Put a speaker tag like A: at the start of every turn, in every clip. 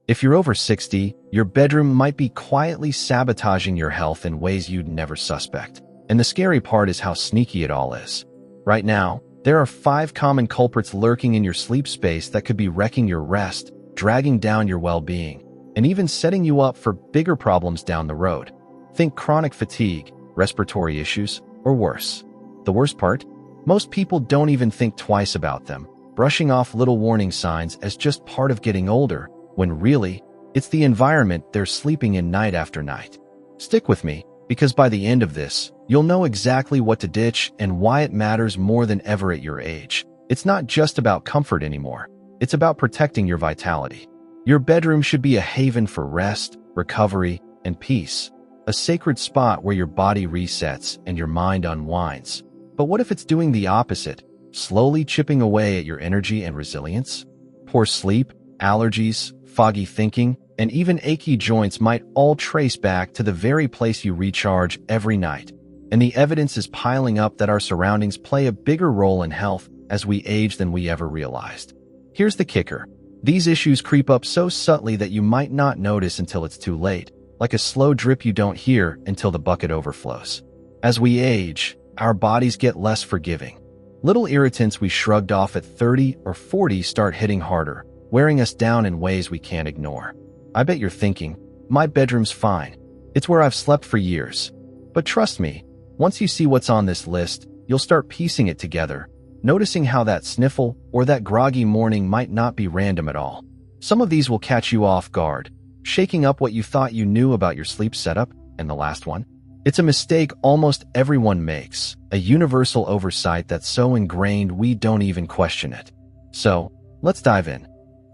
A: If you're over 60, your bedroom might be quietly sabotaging your health in ways you'd never suspect. And the scary part is how sneaky it all is. Right now, there are 5 common culprits lurking in your sleep space that could be wrecking your rest, dragging down your well-being, and even setting you up for bigger problems down the road. Think chronic fatigue, respiratory issues, or worse. The worst part? Most people don't even think twice about them, brushing off little warning signs as just part of getting older, when really, it's the environment they're sleeping in night after night. Stick with me, because by the end of this, you'll know exactly what to ditch and why it matters more than ever at your age. It's not just about comfort anymore. It's about protecting your vitality. Your bedroom should be a haven for rest, recovery, and peace. A sacred spot where your body resets and your mind unwinds. But what if it's doing the opposite, slowly chipping away at your energy and resilience? Poor sleep, allergies, foggy thinking, and even achy joints might all trace back to the very place you recharge every night. And the evidence is piling up that our surroundings play a bigger role in health as we age than we ever realized. Here's the kicker. These issues creep up so subtly that you might not notice until it's too late, like a slow drip you don't hear until the bucket overflows. As we age, our bodies get less forgiving. Little irritants we shrugged off at 30 or 40 start hitting harder, wearing us down in ways we can't ignore. I bet you're thinking, my bedroom's fine. It's where I've slept for years. But trust me, once you see what's on this list, you'll start piecing it together, noticing how that sniffle or that groggy morning might not be random at all. Some of these will catch you off guard, shaking up what you thought you knew about your sleep setup. And the last one? It's a mistake almost everyone makes, a universal oversight that's so ingrained we don't even question it. So, let's dive in.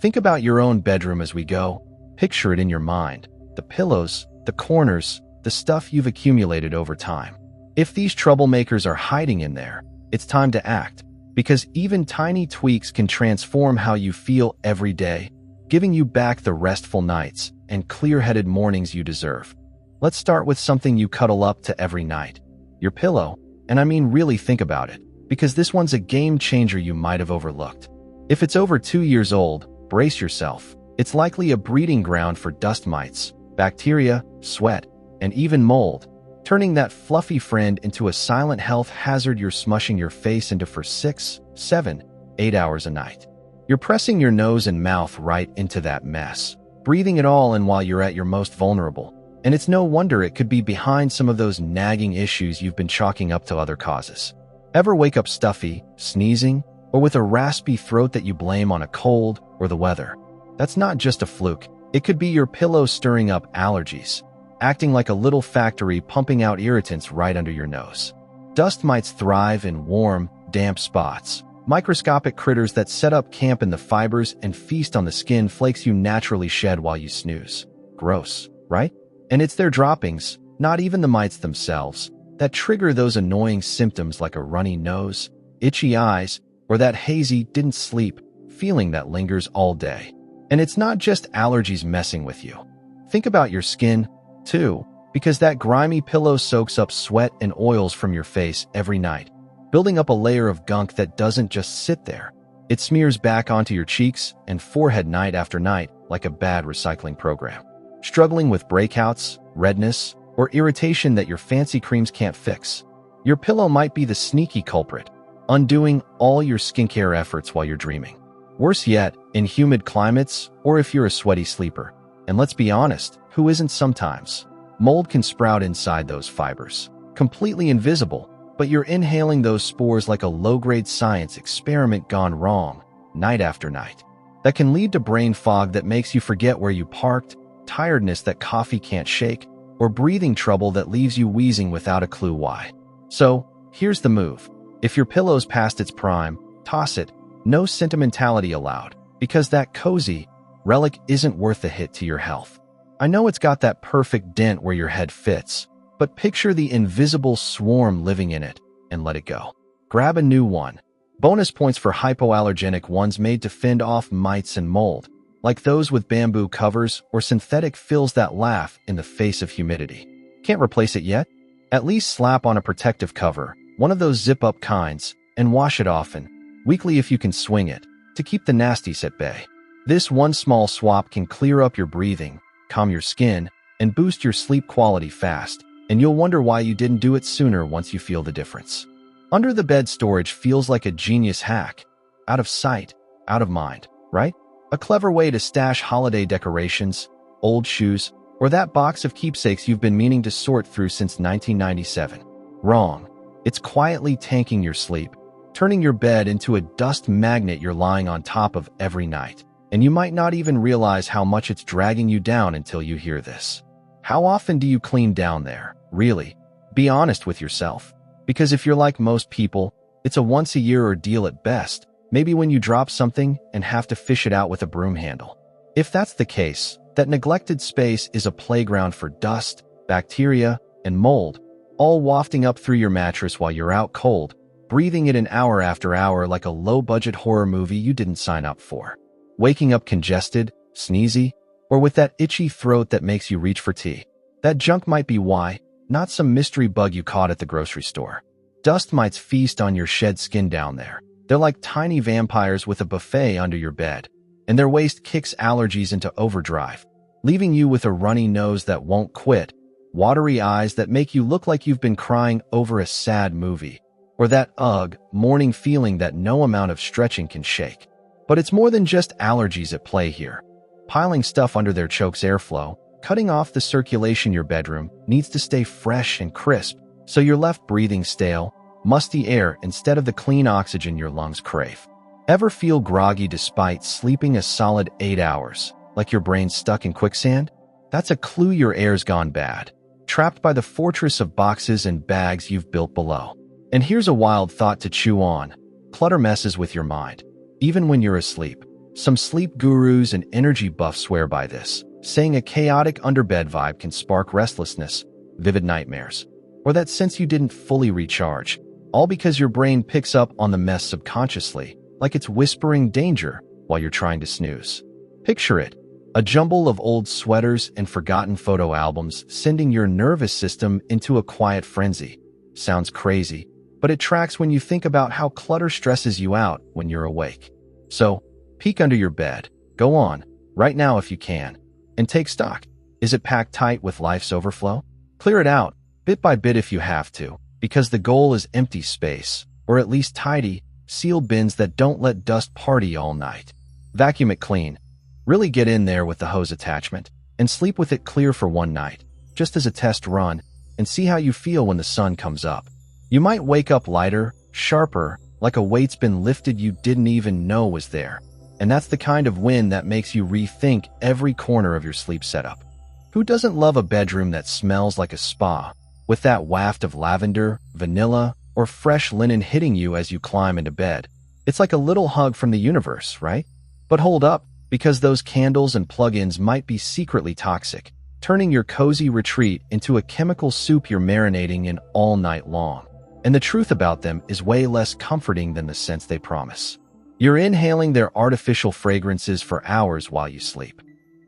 A: Think about your own bedroom as we go. Picture it in your mind. The pillows, the corners, the stuff you've accumulated over time. If these troublemakers are hiding in there, it's time to act, because even tiny tweaks can transform how you feel every day, giving you back the restful nights and clear-headed mornings you deserve. Let's start with something you cuddle up to every night. Your pillow, and I mean really think about it, because this one's a game changer you might have overlooked. If it's over 2 years old, brace yourself. It's likely a breeding ground for dust mites, bacteria, sweat, and even mold, turning that fluffy friend into a silent health hazard you're smushing your face into for 6, 7, 8 hours a night. You're pressing your nose and mouth right into that mess, breathing it all in while you're at your most vulnerable. And it's no wonder it could be behind some of those nagging issues you've been chalking up to other causes. Ever wake up stuffy, sneezing, or with a raspy throat that you blame on a cold or the weather? That's not just a fluke. It could be your pillow stirring up allergies, acting like a little factory pumping out irritants right under your nose. Dust mites thrive in warm, damp spots, microscopic critters that set up camp in the fibers and feast on the skin flakes you naturally shed while you snooze. Gross, right? And it's their droppings, not even the mites themselves, that trigger those annoying symptoms like a runny nose, itchy eyes, or that hazy didn't sleep feeling that lingers all day. And it's not just allergies messing with you. Think about your skin, too, because that grimy pillow soaks up sweat and oils from your face every night, building up a layer of gunk that doesn't just sit there. It smears back onto your cheeks and forehead night after night like a bad recycling program. Struggling with breakouts, redness, or irritation that your fancy creams can't fix? Your pillow might be the sneaky culprit, undoing all your skincare efforts while you're dreaming. Worse yet, in humid climates, or if you're a sweaty sleeper. And let's be honest, who isn't sometimes? Mold can sprout inside those fibers, completely invisible, but you're inhaling those spores like a low-grade science experiment gone wrong, night after night. That can lead to brain fog that makes you forget where you parked, tiredness that coffee can't shake, or breathing trouble that leaves you wheezing without a clue why. So, here's the move. If your pillow's past its prime, toss it. No sentimentality allowed, because that cozy relic isn't worth the hit to your health. I know it's got that perfect dent where your head fits, but picture the invisible swarm living in it and let it go. Grab a new one. Bonus points for hypoallergenic ones made to fend off mites and mold, like those with bamboo covers or synthetic fills that laugh in the face of humidity. Can't replace it yet? At least slap on a protective cover, one of those zip-up kinds, and wash it often, weekly if you can swing it, to keep the nasties at bay. This one small swap can clear up your breathing, calm your skin, and boost your sleep quality fast, and you'll wonder why you didn't do it sooner once you feel the difference. Under the bed storage feels like a genius hack. Out of sight, out of mind, right? A clever way to stash holiday decorations, old shoes, or that box of keepsakes you've been meaning to sort through since 1997. Wrong. It's quietly tanking your sleep, turning your bed into a dust magnet you're lying on top of every night. And you might not even realize how much it's dragging you down until you hear this. How often do you clean down there? Really? Be honest with yourself. Because if you're like most people, it's a once-a-year ordeal at best, maybe when you drop something and have to fish it out with a broom handle. If that's the case, that neglected space is a playground for dust, bacteria, and mold, all wafting up through your mattress while you're out cold, breathing it in hour after hour like a low-budget horror movie you didn't sign up for. Waking up congested, sneezy, or with that itchy throat that makes you reach for tea. That junk might be why, not some mystery bug you caught at the grocery store. Dust mites feast on your shed skin down there. They're like tiny vampires with a buffet under your bed, and their waste kicks allergies into overdrive, leaving you with a runny nose that won't quit, watery eyes that make you look like you've been crying over a sad movie, or that morning feeling that no amount of stretching can shake. But it's more than just allergies at play here. Piling stuff under there chokes airflow, cutting off the circulation. Your bedroom needs to stay fresh and crisp, so you're left breathing stale, musty air instead of the clean oxygen your lungs crave. Ever feel groggy despite sleeping a solid 8 hours, like your brain's stuck in quicksand? That's a clue your air's gone bad, trapped by the fortress of boxes and bags you've built below. And here's a wild thought to chew on. Clutter messes with your mind, even when you're asleep. Some sleep gurus and energy buffs swear by this, saying a chaotic underbed vibe can spark restlessness, vivid nightmares, or that sense you didn't fully recharge, all because your brain picks up on the mess subconsciously, like it's whispering danger while you're trying to snooze. Picture it, a jumble of old sweaters and forgotten photo albums sending your nervous system into a quiet frenzy. Sounds crazy, but it tracks when you think about how clutter stresses you out when you're awake. So, peek under your bed. Go on, right now if you can, and take stock. Is it packed tight with life's overflow? Clear it out, bit by bit if you have to, because the goal is empty space, or at least tidy, sealed bins that don't let dust party all night. Vacuum it clean. Really get in there with the hose attachment, and sleep with it clear for one night, just as a test run, and see how you feel when the sun comes up. You might wake up lighter, sharper, like a weight's been lifted you didn't even know was there. And that's the kind of win that makes you rethink every corner of your sleep setup. Who doesn't love a bedroom that smells like a spa, with that waft of lavender, vanilla, or fresh linen hitting you as you climb into bed? It's like a little hug from the universe, right? But hold up, because those candles and plug-ins might be secretly toxic, turning your cozy retreat into a chemical soup you're marinating in all night long. And the truth about them is way less comforting than the scents they promise. You're inhaling their artificial fragrances for hours while you sleep.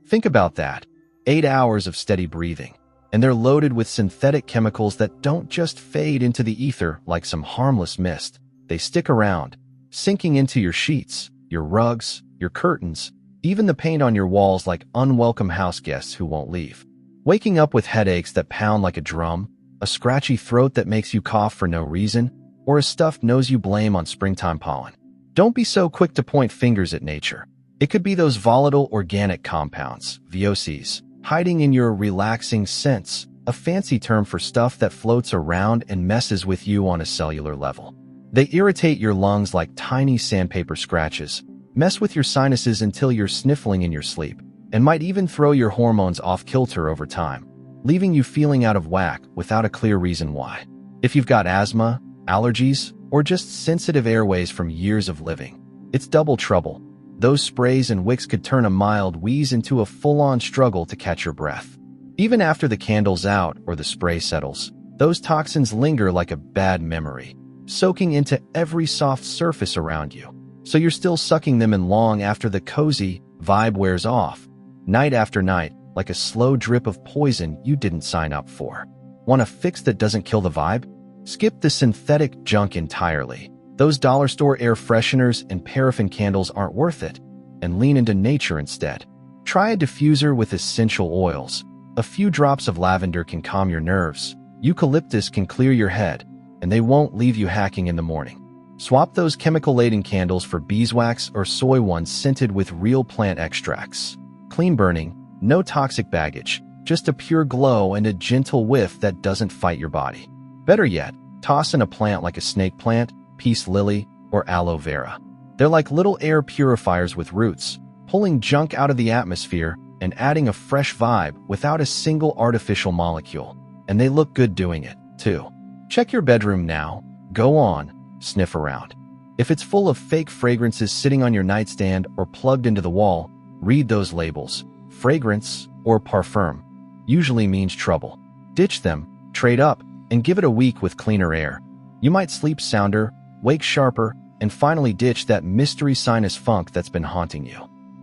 A: Think about that. 8 hours of steady breathing, and they're loaded with synthetic chemicals that don't just fade into the ether like some harmless mist. They stick around, sinking into your sheets, your rugs, your curtains, even the paint on your walls like unwelcome house guests who won't leave. Waking up with headaches that pound like a drum, a scratchy throat that makes you cough for no reason, or a stuffed nose you blame on springtime pollen. Don't be so quick to point fingers at nature. It could be those volatile organic compounds, VOCs, hiding in your relaxing scents, a fancy term for stuff that floats around and messes with you on a cellular level. They irritate your lungs like tiny sandpaper scratches, mess with your sinuses until you're sniffling in your sleep, and might even throw your hormones off kilter over time, leaving you feeling out of whack without a clear reason why. If you've got asthma, allergies, or just sensitive airways from years of living, it's double trouble. Those sprays and wicks could turn a mild wheeze into a full-on struggle to catch your breath. Even after the candle's out or the spray settles, those toxins linger like a bad memory, soaking into every soft surface around you. So you're still sucking them in long after the cozy vibe wears off, night after night, like a slow drip of poison you didn't sign up for. Want a fix that doesn't kill the vibe? Skip the synthetic junk entirely. Those dollar store air fresheners and paraffin candles aren't worth it. and lean into nature instead. Try a diffuser with essential oils. A few drops of lavender can calm your nerves. Eucalyptus can clear your head, and they won't leave you hacking in the morning. Swap those chemical-laden candles for beeswax or soy ones scented with real plant extracts. Clean burning, no toxic baggage, just a pure glow and a gentle whiff that doesn't fight your body. Better yet, toss in a plant like a snake plant, peace lily, or aloe vera. They're like little air purifiers with roots, pulling junk out of the atmosphere and adding a fresh vibe without a single artificial molecule. And they look good doing it, too. Check your bedroom now. Go on, sniff around. If it's full of fake fragrances sitting on your nightstand or plugged into the wall, read those labels. Fragrance or parfum usually means trouble. Ditch them, trade up, and give it a week with cleaner air. You might sleep sounder, wake sharper, and finally ditch that mystery sinus funk that's been haunting you.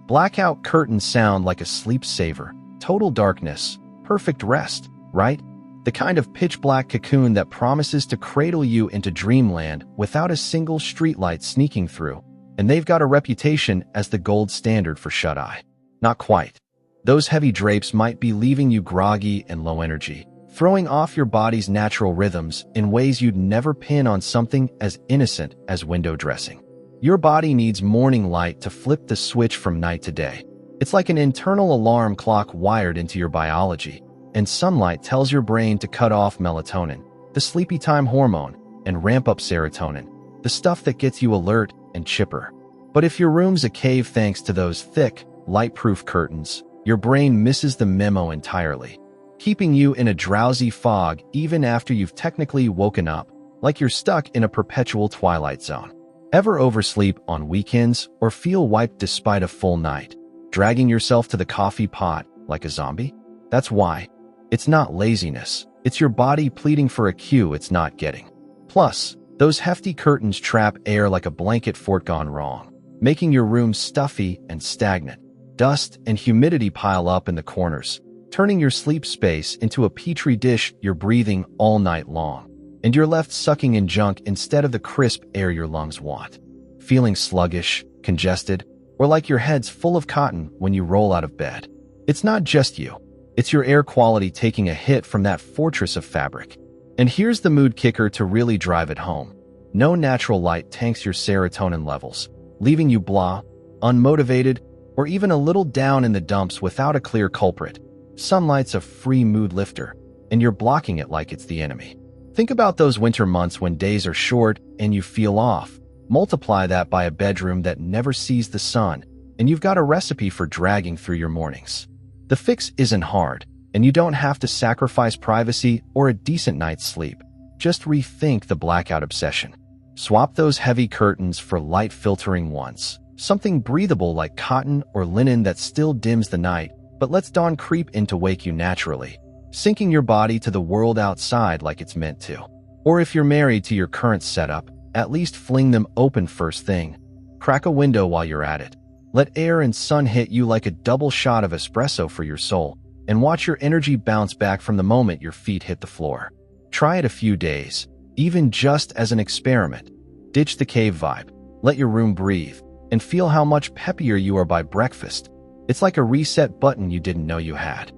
A: Blackout curtains sound like a sleep saver. Total darkness, perfect rest, right? The kind of pitch-black cocoon that promises to cradle you into dreamland without a single streetlight sneaking through. And they've got a reputation as the gold standard for shut-eye. Not quite. Those heavy drapes might be leaving you groggy and low energy, throwing off your body's natural rhythms in ways you'd never pin on something as innocent as window dressing. Your body needs morning light to flip the switch from night to day. It's like an internal alarm clock wired into your biology, and sunlight tells your brain to cut off melatonin, the sleepy time hormone, and ramp up serotonin, the stuff that gets you alert and chipper. But if your room's a cave thanks to those thick, light-proof curtains, your brain misses the memo entirely, keeping you in a drowsy fog even after you've technically woken up, like you're stuck in a perpetual twilight zone. Ever oversleep on weekends or feel wiped despite a full night, dragging yourself to the coffee pot like a zombie? That's why. It's not laziness. It's your body pleading for a cue it's not getting. Plus, those hefty curtains trap air like a blanket fort gone wrong, making your room stuffy and stagnant. Dust and humidity pile up in the corners, turning your sleep space into a petri dish you're breathing all night long. And you're left sucking in junk instead of the crisp air your lungs want. Feeling sluggish, congested, or like your head's full of cotton when you roll out of bed. It's not just you. It's your air quality taking a hit from that fortress of fabric. And here's the mood kicker to really drive it home. No natural light tanks your serotonin levels, leaving you blah, unmotivated, or even a little down in the dumps without a clear culprit. Sunlight's a free mood lifter, and you're blocking it like it's the enemy. Think about those winter months when days are short and you feel off. Multiply that by a bedroom that never sees the sun, and you've got a recipe for dragging through your mornings. The fix isn't hard, and you don't have to sacrifice privacy or a decent night's sleep. Just rethink the blackout obsession. Swap those heavy curtains for light-filtering ones. Something breathable like cotton or linen that still dims the night, but lets dawn creep in to wake you naturally, syncing your body to the world outside like it's meant to. Or if you're married to your current setup, at least fling them open first thing. Crack a window while you're at it. Let air and sun hit you like a double shot of espresso for your soul, and watch your energy bounce back from the moment your feet hit the floor. Try it a few days, even just as an experiment. Ditch the cave vibe, let your room breathe, and feel how much peppier you are by breakfast. It's like a reset button you didn't know you had.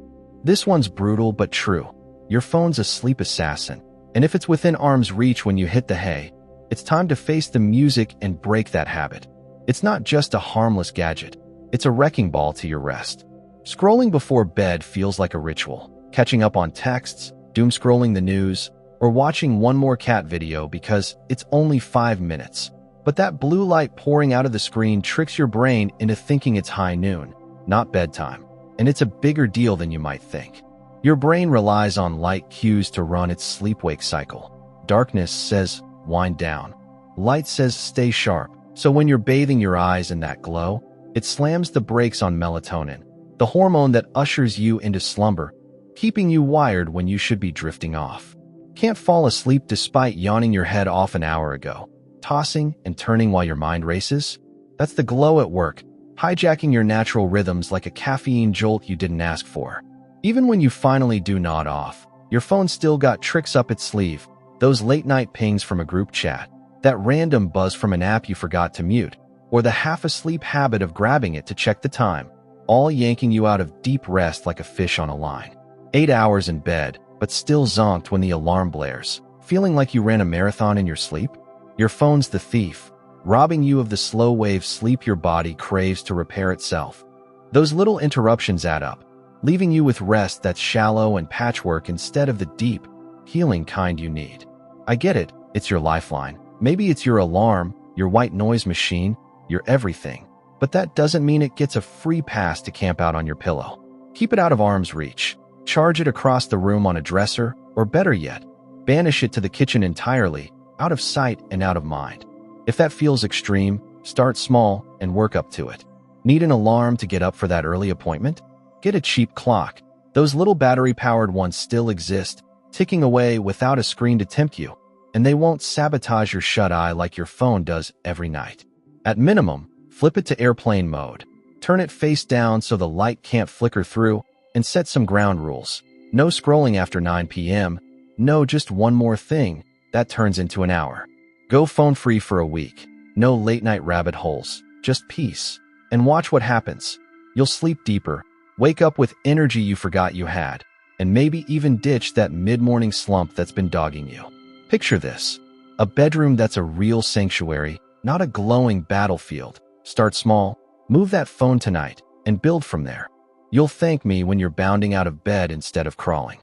A: This one's brutal but true. Your phone's a sleep assassin, and if it's within arm's reach when you hit the hay, it's time to face the music and break that habit. It's not just a harmless gadget, it's a wrecking ball to your rest. Scrolling before bed feels like a ritual. Catching up on texts, doom scrolling the news, or watching one more cat video because it's only 5 minutes. But that blue light pouring out of the screen tricks your brain into thinking it's high noon, not bedtime. And it's a bigger deal than you might think. Your brain relies on light cues to run its sleep-wake cycle. Darkness says, wind down. Light says, stay sharp. So when you're bathing your eyes in that glow, it slams the brakes on melatonin, the hormone that ushers you into slumber, keeping you wired when you should be drifting off. Can't fall asleep despite yawning your head off an hour ago. Tossing and turning while your mind races? That's the glow at work, hijacking your natural rhythms like a caffeine jolt you didn't ask for. Even when you finally do nod off, your phone still got tricks up its sleeve. Those late-night pings from a group chat, that random buzz from an app you forgot to mute, or the half-asleep habit of grabbing it to check the time, all yanking you out of deep rest like a fish on a line. 8 hours in bed, but still zonked when the alarm blares, feeling like you ran a marathon in your sleep? Your phone's the thief, robbing you of the slow wave sleep your body craves to repair itself. Those little interruptions add up, leaving you with rest that's shallow and patchwork instead of the deep, healing kind you need. I get it, it's your lifeline. Maybe it's your alarm, your white noise machine, your everything. But that doesn't mean it gets a free pass to camp out on your pillow. Keep it out of arm's reach. Charge it across the room on a dresser, or better yet, banish it to the kitchen entirely, out of sight and out of mind. If that feels extreme, start small and work up to it. Need an alarm to get up for that early appointment? Get a cheap clock. Those little battery-powered ones still exist, ticking away without a screen to tempt you, and they won't sabotage your shut-eye like your phone does every night. At minimum, flip it to airplane mode. Turn it face down so the light can't flicker through, and set some ground rules. No scrolling after 9 p.m. No, just one more thing. That turns into an hour. Go phone-free for a week. No late-night rabbit holes. Just peace. And watch what happens. You'll sleep deeper, wake up with energy you forgot you had, and maybe even ditch that mid-morning slump that's been dogging you. Picture this. A bedroom that's a real sanctuary, not a glowing battlefield. Start small, move that phone tonight, and build from there. You'll thank me when you're bounding out of bed instead of crawling.